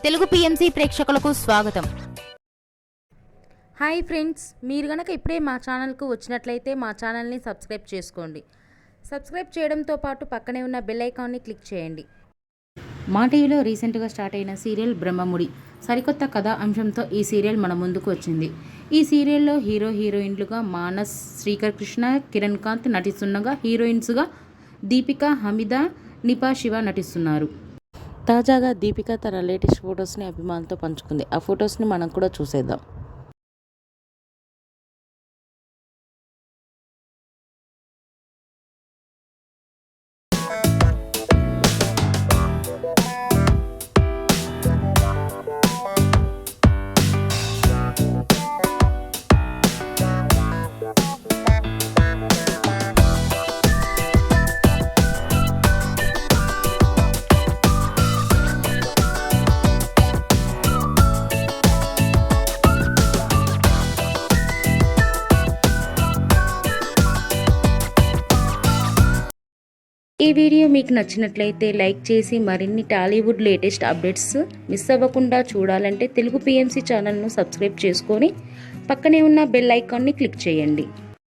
Telugu PMC ప్రేక్షకులకు స్వాగతం. Hi friends, మీరు గనక ఇప్పుడే మా ఛానల్కు వచ్చినట్లయితే మా ఛానల్ని సబ్స్క్రైబ్ చేసుకోండి. సబ్స్క్రైబ్ చేయడంతో పాటు పక్కనే ఉన్న బెల్ ఐకాన్ని క్లిక్ చేయండి. మా టీవీలో రీసెంట్గా స్టార్ట్ అయిన సీరియల్ బ్రహ్మముడి సరికొత్త కథా అంశంతో ఈ సీరియల్ మన ముందుకు వచ్చింది. ఈ సీరియల్లో హీరోయిన్లుగా మానస్, శ్రీకర్ కృష్ణ, కిరణ్ కాంత్ నటిస్తుండగా హీరోయిన్స్గా దీపిక, హమీద, నిపా శివ నటిస్తున్నారు. తాజాగా దీపిక తన లేటెస్ట్ ఫొటోస్ని అభిమానులతో పంచుకుంది. ఆ ఫొటోస్ని మనం కూడా చూసేద్దాం. ఈ వీడియో మీకు నచ్చినట్లయితే లైక్ చేసి మరిన్ని టాలీవుడ్ లేటెస్ట్ అప్డేట్స్ మిస్ అవ్వకుండా చూడాలంటే తెలుగు పిఎంసి ఛానల్ను సబ్స్క్రైబ్ చేసుకొని పక్కనే ఉన్న బెల్ ఐకాన్ని క్లిక్ చేయండి.